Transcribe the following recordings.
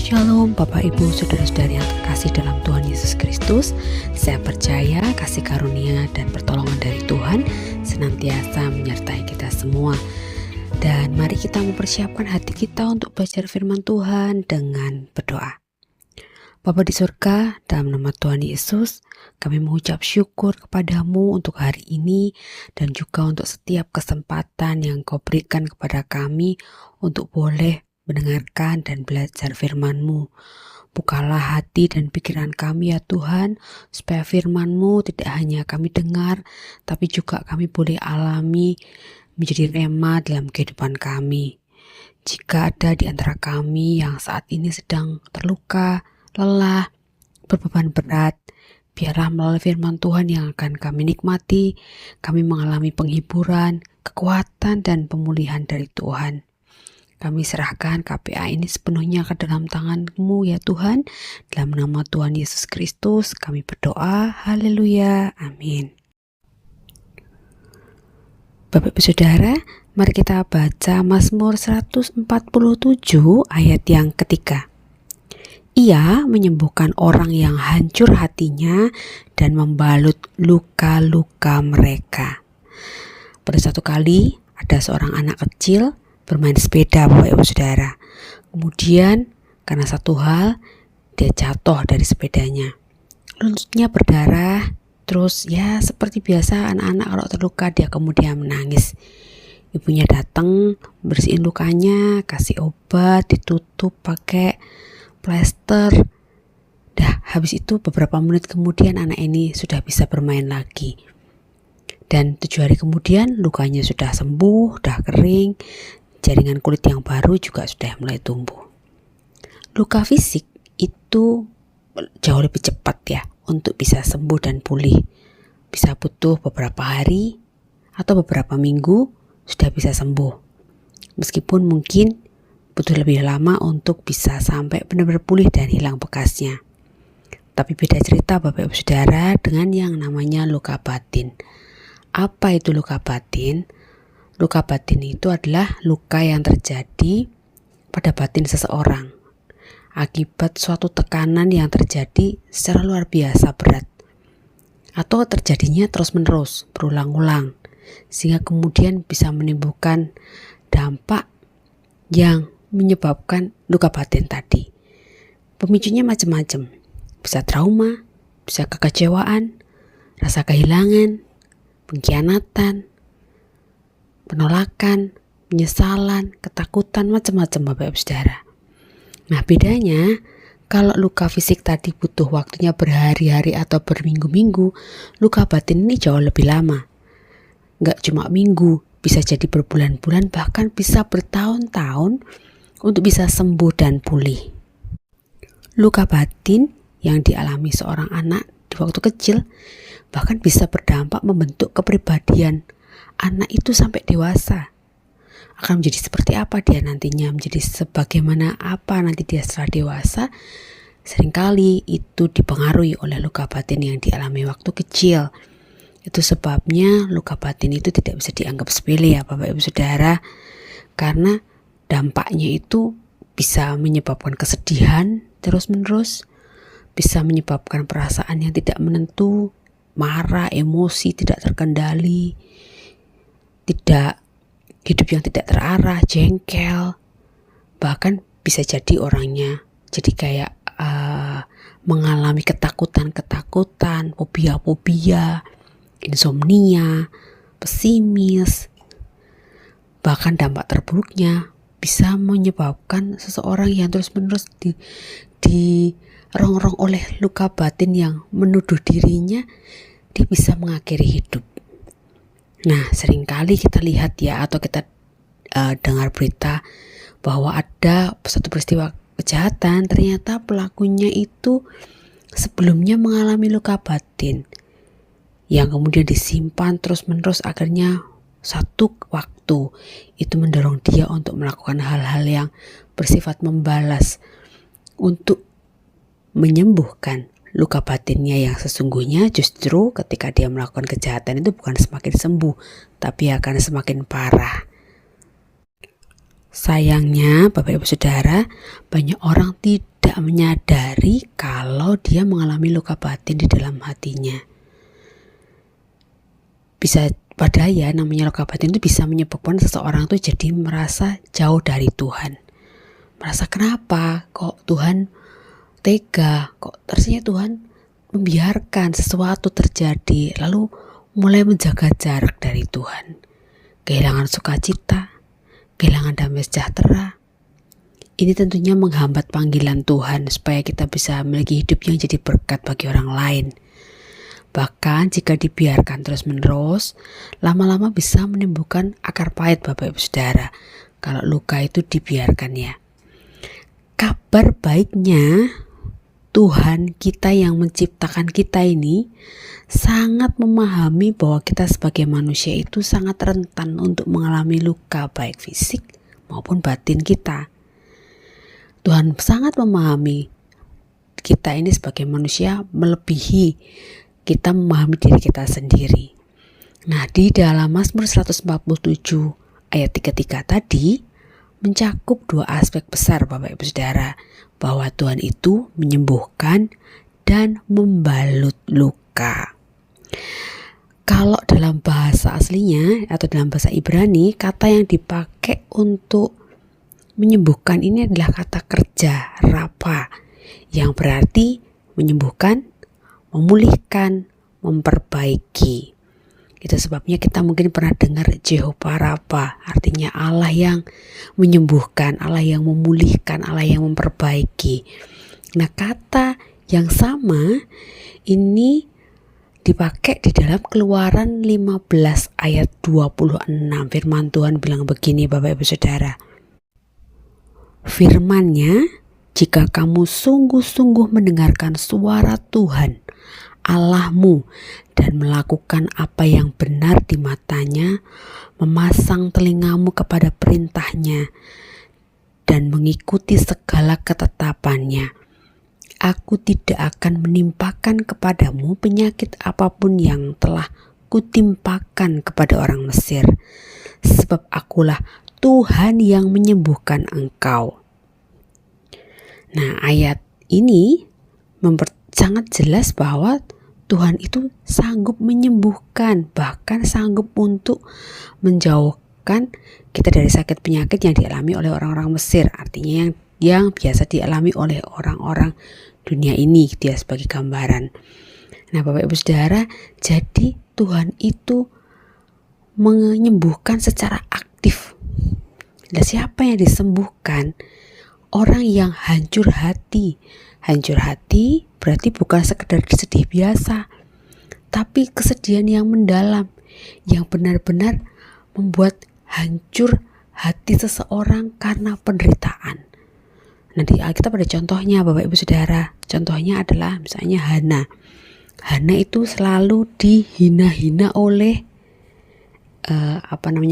Shalom Bapak Ibu Saudara-saudari yang terkasih dalam Tuhan Yesus Kristus. Saya percaya kasih karunia dan pertolongan dari Tuhan senantiasa menyertai kita semua. Dan mari kita mempersiapkan hati kita untuk belajar firman Tuhan dengan berdoa. Bapa di surga, dalam nama Tuhan Yesus, kami mengucap syukur kepadamu untuk hari ini dan juga untuk setiap kesempatan yang Kau berikan kepada kami untuk boleh mendengarkan dan belajar firman-Mu. Bukalah hati dan pikiran kami ya Tuhan, supaya firman-Mu tidak hanya kami dengar, tapi juga kami boleh alami menjadi rema dalam kehidupan kami. Jika ada di antara kami yang saat ini sedang terluka, lelah, berbeban berat, biarlah melalui firman Tuhan yang akan kami nikmati, kami mengalami penghiburan, kekuatan, dan pemulihan dari Tuhan. Kami serahkan KPA ini sepenuhnya ke dalam tangan-Mu ya Tuhan. Dalam nama Tuhan Yesus Kristus kami berdoa. Haleluya. Amin. Bapak Ibu Saudara, mari kita baca Mazmur 147 ayat yang ketiga. Ia menyembuhkan orang yang hancur hatinya dan membalut luka-luka mereka. Pada suatu kali ada seorang anak kecil bermain sepeda Bapak Ibu Saudara. Kemudian karena satu hal dia jatuh dari sepedanya. Lututnya berdarah. Terus ya seperti biasa anak-anak kalau terluka dia kemudian menangis. Ibunya datang bersihin lukanya, kasih obat, ditutup pakai plester. Dah habis itu beberapa menit kemudian anak ini sudah bisa bermain lagi. Dan 7 hari kemudian lukanya sudah sembuh, sudah kering. Jaringan kulit yang baru juga sudah mulai tumbuh. Luka fisik itu jauh lebih cepat ya untuk bisa sembuh dan pulih. Bisa butuh beberapa hari atau beberapa minggu sudah bisa sembuh. Meskipun mungkin butuh lebih lama untuk bisa sampai benar-benar pulih dan hilang bekasnya. Tapi beda cerita Bapak Ibu Saudara dengan yang namanya luka batin. Apa itu luka batin? Luka batin itu adalah luka yang terjadi pada batin seseorang akibat suatu tekanan yang terjadi secara luar biasa berat atau terjadinya terus-menerus berulang-ulang sehingga kemudian bisa menimbulkan dampak yang menyebabkan luka batin tadi. Pemicunya macam-macam, bisa trauma, bisa kekecewaan, rasa kehilangan, pengkhianatan, penolakan, penyesalan, ketakutan, macam-macam Bapak Ibu Saudara. Nah bedanya, kalau luka fisik tadi butuh waktunya berhari-hari atau berminggu-minggu, luka batin ini jauh lebih lama. Nggak cuma minggu, bisa jadi berbulan-bulan, bahkan bisa bertahun-tahun untuk bisa sembuh dan pulih. Luka batin yang dialami seorang anak di waktu kecil, bahkan bisa berdampak membentuk kepribadian anak itu sampai dewasa. Akan menjadi seperti apa dia nantinya, menjadi sebagaimana apa nanti dia setelah dewasa. Seringkali itu dipengaruhi oleh luka batin yang dialami waktu kecil. Itu sebabnya luka batin itu tidak bisa dianggap sepele ya Bapak Ibu Saudara. Karena dampaknya itu bisa menyebabkan kesedihan terus-menerus, bisa menyebabkan perasaan yang tidak menentu, marah, emosi tidak terkendali, tidak hidup yang tidak terarah, jengkel, bahkan bisa jadi orangnya jadi kayak mengalami ketakutan, fobia, insomnia, pesimis. Bahkan dampak terburuknya bisa menyebabkan seseorang yang terus-menerus dirongrong oleh luka batin yang menuduh dirinya, dia bisa mengakhiri hidup. Nah, seringkali kita lihat ya atau kita dengar berita bahwa ada satu peristiwa kejahatan, ternyata pelakunya itu sebelumnya mengalami luka batin yang kemudian disimpan terus-menerus, akhirnya satu waktu itu mendorong dia untuk melakukan hal-hal yang bersifat membalas untuk menyembuhkan luka batinnya yang sesungguhnya. Justru ketika dia melakukan kejahatan itu bukan semakin sembuh, tapi akan semakin parah. Sayangnya Bapak Ibu Saudara, banyak orang tidak tidak menyadari kalau dia mengalami luka batin di dalam hatinya. Bisa padahal ya, namanya luka batin itu bisa menyebabkan seseorang itu jadi merasa jauh dari Tuhan. Merasa kenapa kok Tuhan tega, kok rasanya Tuhan membiarkan sesuatu terjadi, lalu mulai menjaga jarak dari Tuhan. Kehilangan sukacita, kehilangan damai sejahtera. Ini tentunya menghambat panggilan Tuhan supaya kita bisa memiliki hidup yang jadi berkat bagi orang lain. Bahkan jika dibiarkan terus-menerus, lama-lama bisa menimbulkan akar pahit Bapak Ibu Saudara. Kalau luka itu dibiarkan ya. Kabar baiknya, Tuhan kita yang menciptakan kita ini sangat memahami bahwa kita sebagai manusia itu sangat rentan untuk mengalami luka baik fisik maupun batin kita. Tuhan sangat memahami kita ini sebagai manusia melebihi kita memahami diri kita sendiri. Nah, di dalam Mazmur 147 ayat 33 tadi mencakup dua aspek besar Bapak Ibu Saudara, bahwa Tuhan itu menyembuhkan dan membalut luka. Kalau dalam bahasa aslinya atau dalam bahasa Ibrani, kata yang dipakai untuk menyembuhkan ini adalah kata kerja, rapa, yang berarti menyembuhkan, memulihkan, memperbaiki. Itu sebabnya kita mungkin pernah dengar Jehovah Rafa, artinya Allah yang menyembuhkan, Allah yang memulihkan, Allah yang memperbaiki. Nah, kata yang sama ini dipakai di dalam Keluaran 15 ayat 26. Firman Tuhan bilang begini Bapak Ibu Saudara. Firman-Nya, jika kamu sungguh-sungguh mendengarkan suara Tuhan Allahmu dan melakukan apa yang benar di matanya, memasang telingamu kepada perintahnya dan mengikuti segala ketetapannya, aku tidak akan menimpakan kepadamu penyakit apapun yang telah kutimpakan kepada orang Mesir, sebab akulah Tuhan yang menyembuhkan engkau. Nah, ayat ini sangat jelas bahwa Tuhan itu sanggup menyembuhkan, bahkan sanggup untuk menjauhkan kita dari sakit penyakit yang dialami oleh orang-orang Mesir, artinya yang biasa dialami oleh orang-orang dunia ini, dia sebagai gambaran. Nah, Bapak Ibu Saudara, jadi Tuhan itu menyembuhkan secara aktif. Dan siapa yang disembuhkan? Orang yang hancur hati. Hancur hati berarti bukan sekedar sedih biasa, tapi kesedihan yang mendalam, yang benar-benar membuat hancur hati seseorang karena penderitaan. Nah, di Alkitab ada contohnya Bapak Ibu Saudara. Contohnya adalah misalnya Hana. Hana itu selalu dihina-hina oleh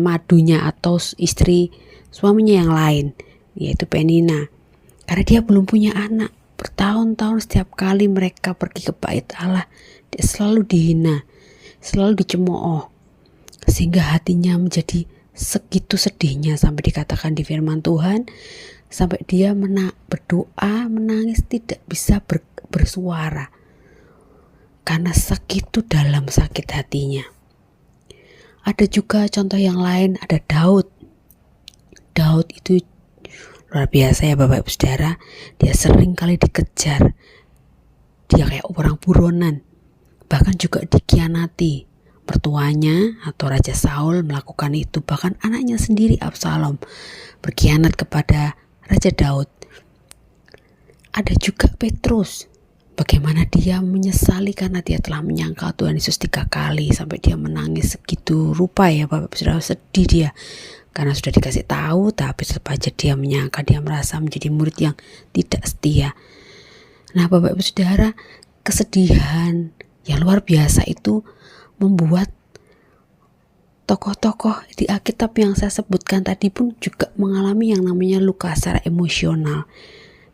madunya atau istri suaminya yang lain, yaitu Penina. Karena dia belum punya anak. Bertahun-tahun setiap kali mereka pergi ke bait Allah, dia selalu dihina, selalu dicemooh, sehingga hatinya menjadi segitu sedihnya sampai dikatakan di firman Tuhan, sampai dia berdoa, menangis, tidak bisa bersuara karena segitu dalam sakit hatinya. Ada juga contoh yang lain, ada Daud. Daud itu luar biasa ya Bapak Ibu Saudara. Dia sering kali dikejar. Dia kayak orang buronan. Bahkan juga dikhianati. Mertuanya atau Raja Saul melakukan itu. Bahkan anaknya sendiri Absalom berkhianat kepada Raja Daud. Ada juga Petrus. Bagaimana dia menyesali karena dia telah menyangkal Tuhan Yesus 3 kali. Sampai dia menangis segitu rupa ya Bapak Ibu Saudara, sedih dia. Karena sudah dikasih tahu, tapi tetap aja dia menyangka, dia merasa menjadi murid yang tidak setia. Nah Bapak Ibu Saudara, kesedihan yang luar biasa itu membuat tokoh-tokoh di Alkitab yang saya sebutkan tadi pun juga mengalami yang namanya luka secara emosional.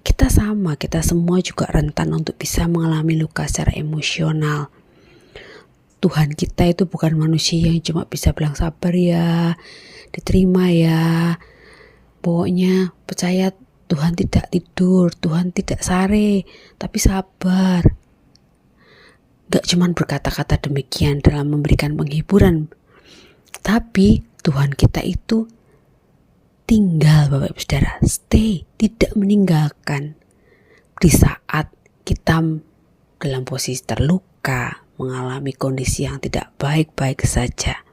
Kita sama, kita semua juga rentan untuk bisa mengalami luka secara emosional. Tuhan kita itu bukan manusia yang cuma bisa bilang sabar ya, diterima ya, pokoknya percaya Tuhan tidak tidur, Tuhan tidak sare, tapi sabar. Gak cuman berkata-kata demikian dalam memberikan penghiburan, tapi Tuhan kita itu tinggal, Bapak Ibu Saudara, stay, tidak meninggalkan. Di saat kita dalam posisi terluka, mengalami kondisi yang tidak baik-baik saja,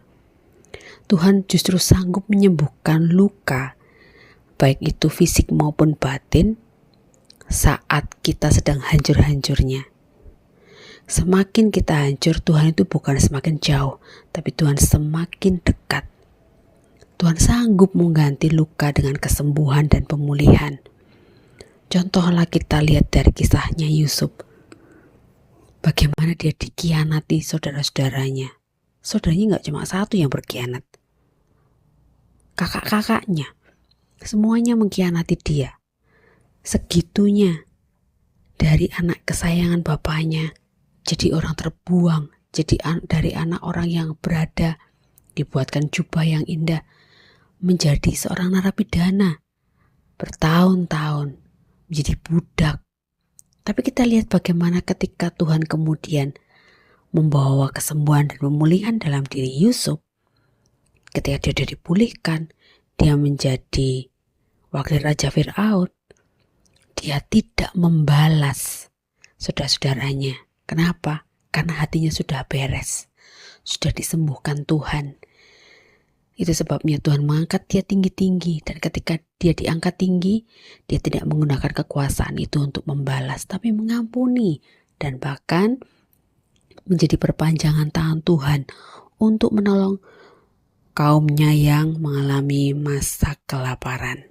Tuhan justru sanggup menyembuhkan luka, baik itu fisik maupun batin, saat kita sedang hancur-hancurnya. Semakin kita hancur, Tuhan itu bukan semakin jauh, tapi Tuhan semakin dekat. Tuhan sanggup mengganti luka dengan kesembuhan dan pemulihan. Contohlah kita lihat dari kisahnya Yusuf. Bagaimana dia dikhianati saudara-saudaranya. Saudaranya gak cuma satu yang berkhianat. Kakak-kakaknya, semuanya mengkhianati dia. Segitunya, dari anak kesayangan bapaknya, jadi orang terbuang, jadi dari anak orang yang berada, dibuatkan jubah yang indah, menjadi seorang narapidana, bertahun-tahun, menjadi budak. Tapi kita lihat bagaimana ketika Tuhan kemudian membawa kesembuhan dan pemulihan dalam diri Yusuf. Ketika dia sudah dipulihkan, dia menjadi wakil Raja Fir'aun. Dia tidak membalas saudara-saudaranya. Kenapa? Karena hatinya sudah beres, sudah disembuhkan Tuhan. Itu sebabnya Tuhan mengangkat dia tinggi-tinggi, dan ketika dia diangkat tinggi, dia tidak menggunakan kekuasaan itu untuk membalas, tapi mengampuni, dan bahkan menjadi perpanjangan tangan Tuhan untuk menolong kaumnya yang mengalami masa kelaparan.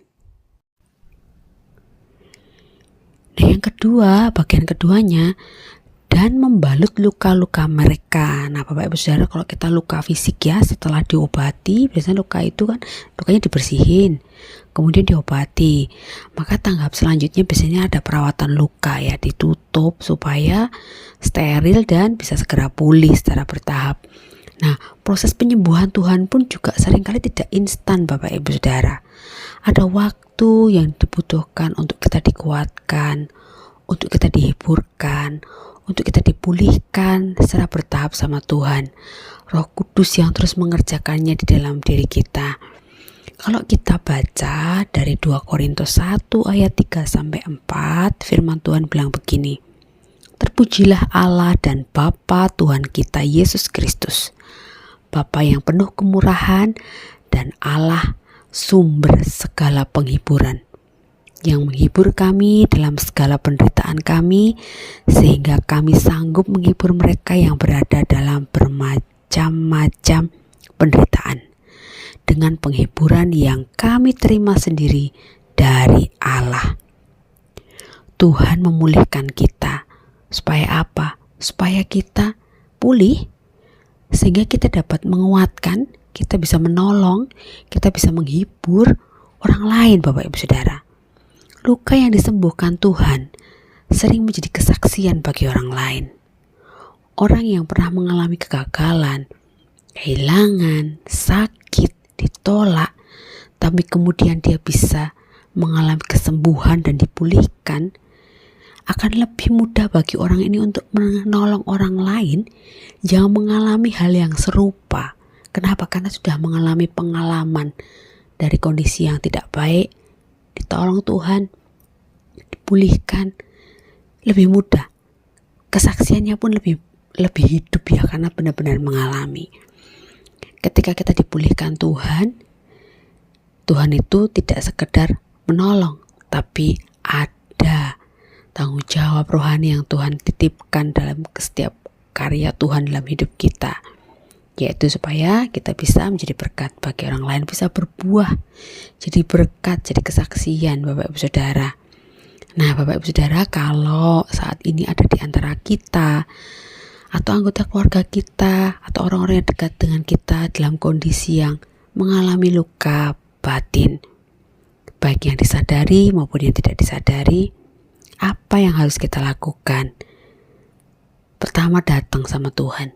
Nah, yang kedua, bagian keduanya, dan membalut luka-luka mereka. Nah, Bapak Ibu Saudara, kalau kita luka fisik ya, setelah diobati, biasanya luka itu kan lukanya dibersihin, kemudian diobati. Maka tanggap selanjutnya biasanya ada perawatan luka ya, ditutup supaya steril dan bisa segera pulih secara bertahap. Nah, proses penyembuhan Tuhan pun juga seringkali tidak instan, Bapak Ibu Saudara. Ada waktu yang dibutuhkan untuk kita dikuatkan, untuk kita dihiburkan, untuk kita dipulihkan secara bertahap sama Tuhan. Roh Kudus yang terus mengerjakannya di dalam diri kita. Kalau kita baca dari 2 Korintus 1 ayat 3-4, firman Tuhan bilang begini. Terpujilah Allah dan Bapa Tuhan kita Yesus Kristus, Bapa yang penuh kemurahan dan Allah sumber segala penghiburan, yang menghibur kami dalam segala penderitaan kami, sehingga kami sanggup menghibur mereka yang berada dalam bermacam-macam penderitaan, dengan penghiburan yang kami terima sendiri dari Allah. Tuhan memulihkan kita, supaya apa? Supaya kita pulih, sehingga kita dapat menguatkan, kita bisa menolong, kita bisa menghibur orang lain, Bapak Ibu Saudara. Luka yang disembuhkan Tuhan sering menjadi kesaksian bagi orang lain. Orang yang pernah mengalami kegagalan, kehilangan, sakit, ditolak, tapi kemudian dia bisa mengalami kesembuhan dan dipulihkan, akan lebih mudah bagi orang ini untuk menolong orang lain yang mengalami hal yang serupa. Kenapa? Karena sudah mengalami pengalaman dari kondisi yang tidak baik, ditolong Tuhan, dipulihkan, lebih mudah. Kesaksiannya pun lebih hidup ya, karena benar-benar mengalami. Ketika kita dipulihkan Tuhan, Tuhan itu tidak sekedar menolong, tapi ada tanggung jawab rohani yang Tuhan titipkan dalam setiap karya Tuhan dalam hidup kita, yaitu supaya kita bisa menjadi berkat bagi orang lain, bisa berbuah, jadi berkat, jadi kesaksian, Bapak Ibu Saudara. Nah, Bapak Ibu Saudara, kalau saat ini ada di antara kita atau anggota keluarga kita atau orang-orang yang dekat dengan kita dalam kondisi yang mengalami luka batin, baik yang disadari maupun yang tidak disadari, apa yang harus kita lakukan? Pertama, datang sama Tuhan.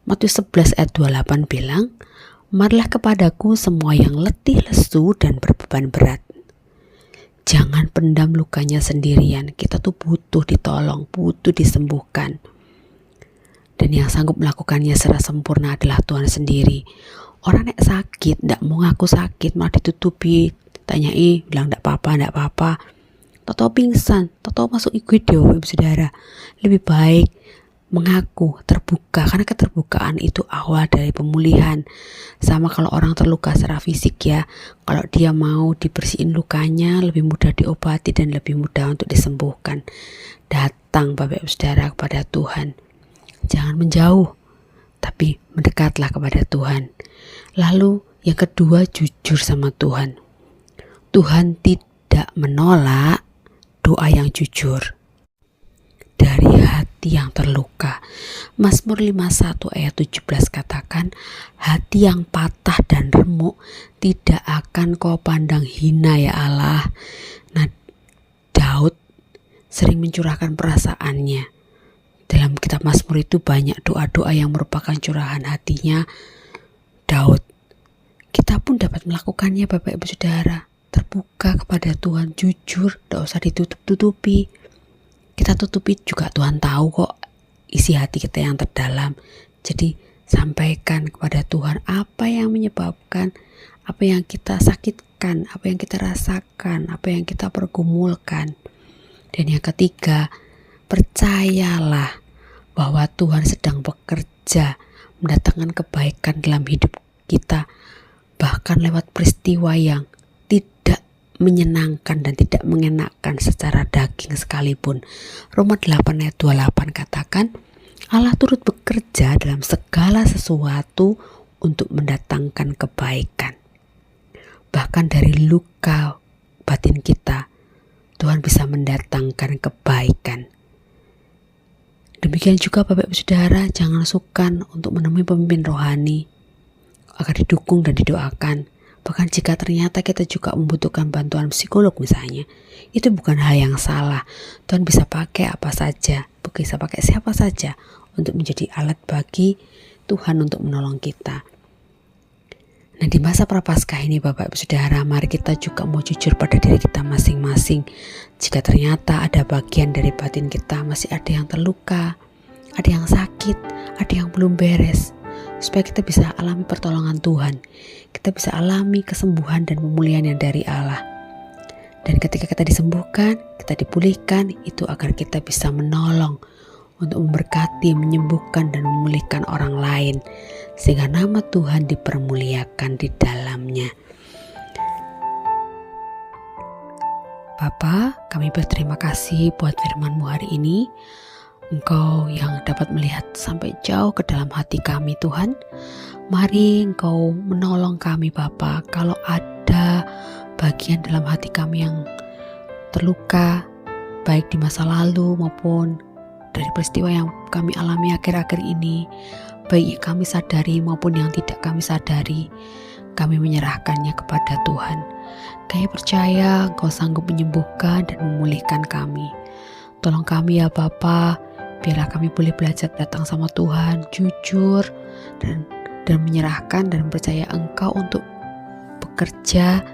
Matius 11 ayat 28 bilang, marilah kepadaku semua yang letih lesu dan berbeban berat. Jangan pendam lukanya sendirian. Kita tuh butuh ditolong, butuh disembuhkan. Dan yang sanggup melakukannya secara sempurna adalah Tuhan sendiri. Orang nek sakit, ndak mau ngaku sakit, malah ditutupi, tanyai, bilang ndak apa-apa. Toto pingsan, toto masuk IGD, saudara. Lebih baik mengaku, terbuka, karena keterbukaan itu awal dari pemulihan. Sama kalau orang terluka secara fisik ya, kalau dia mau dibersihin lukanya, lebih mudah diobati dan lebih mudah untuk disembuhkan. Datang Bapak Ibu Saudara kepada Tuhan. Jangan menjauh, tapi mendekatlah kepada Tuhan. Lalu yang kedua, jujur sama Tuhan. Tuhan tidak menolak doa yang jujur dari hati yang terluka. Mazmur 51 ayat 17 katakan, hati yang patah dan remuk tidak akan kau pandang hina ya Allah. Nah, Daud sering mencurahkan perasaannya. Dalam kitab Mazmur itu banyak doa-doa yang merupakan curahan hatinya Daud. Kita pun dapat melakukannya Bapak Ibu Saudara. Terbuka kepada Tuhan, jujur, tidak usah ditutup-tutupi. Kita tutupi juga Tuhan tahu kok isi hati kita yang terdalam. Jadi sampaikan kepada Tuhan apa yang menyebabkan, apa yang kita sakitkan, apa yang kita rasakan, apa yang kita pergumulkan. Dan yang ketiga, percayalah bahwa Tuhan sedang bekerja mendatangkan kebaikan dalam hidup kita, bahkan lewat peristiwa yang tidak menyenangkan dan tidak mengenakan secara daging sekalipun. Roma 8 ayat 28 katakan, Allah turut bekerja dalam segala sesuatu untuk mendatangkan kebaikan. Bahkan dari luka batin kita, Tuhan bisa mendatangkan kebaikan. Demikian juga Bapak Ibu Saudara, jangan sukar untuk menemui pemimpin rohani agar didukung dan didoakan. Bahkan jika ternyata kita juga membutuhkan bantuan psikolog misalnya, itu bukan hal yang salah. Tuhan bisa pakai apa saja, bisa pakai siapa saja untuk menjadi alat bagi Tuhan untuk menolong kita. Nah, di masa prapaskah ini Bapak Ibu Saudara, mari kita juga mau jujur pada diri kita masing-masing. Jika ternyata ada bagian dari batin kita masih ada yang terluka, ada yang sakit, ada yang belum beres, supaya kita bisa alami pertolongan Tuhan, kita bisa alami kesembuhan dan pemulihan yang dari Allah. Dan ketika kita disembuhkan, kita dipulihkan, itu agar kita bisa menolong untuk memberkati, menyembuhkan dan memulihkan orang lain, sehingga nama Tuhan dipermuliakan di dalamnya. Bapa, kami berterima kasih buat firman-Mu hari ini. Engkau yang dapat melihat sampai jauh ke dalam hati kami Tuhan. Mari Engkau menolong kami Bapa, kalau ada bagian dalam hati kami yang terluka, baik di masa lalu maupun dari peristiwa yang kami alami akhir-akhir ini, baik yang kami sadari maupun yang tidak kami sadari, kami menyerahkannya kepada Tuhan. Kami percaya Engkau sanggup menyembuhkan dan memulihkan kami. Tolong kami ya Bapa, biarlah kami boleh belajar datang sama Tuhan, jujur dan menyerahkan dan percaya Engkau untuk bekerja,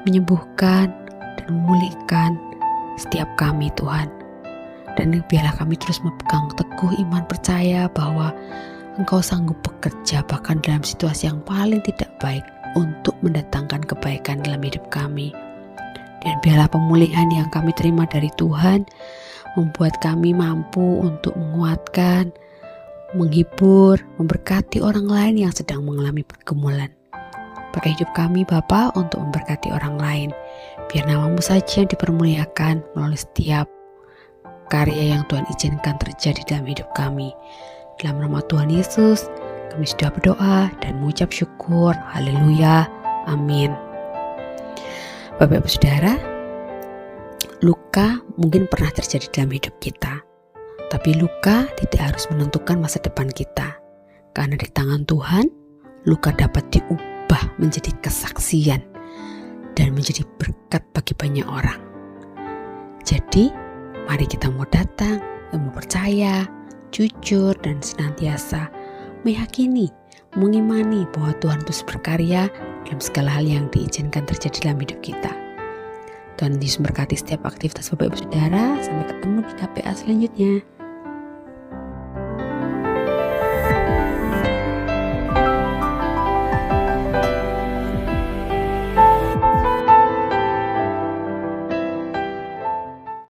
menyembuhkan dan memulihkan setiap kami Tuhan. Dan biarlah kami terus memegang teguh iman percaya bahwa Engkau sanggup bekerja bahkan dalam situasi yang paling tidak baik untuk mendatangkan kebaikan dalam hidup kami. Dan biarlah pemulihan yang kami terima dari Tuhan membuat kami mampu untuk menguatkan, menghibur, memberkati orang lain yang sedang mengalami pergumulan. Pakai hidup kami Bapa untuk memberkati orang lain. Biar nama-Mu saja yang dipermuliakan melalui setiap karya yang Tuhan izinkan terjadi dalam hidup kami. Dalam nama Tuhan Yesus, kami sudah berdoa dan mengucap syukur. Haleluya. Amin. Bapak Ibu Saudara, luka mungkin pernah terjadi dalam hidup kita. Tapi luka tidak harus menentukan masa depan kita. Karena di tangan Tuhan, luka dapat diubah menjadi kesaksian dan menjadi berkat bagi banyak orang. Jadi, mari kita mau datang, mau percaya, jujur dan senantiasa meyakini, mengimani bahwa Tuhan terus berkarya dalam segala hal yang diizinkan terjadi dalam hidup kita. Tuhan Yesus berkati setiap aktivitas Bapak Ibu Saudara. Sampai ketemu di KPA selanjutnya.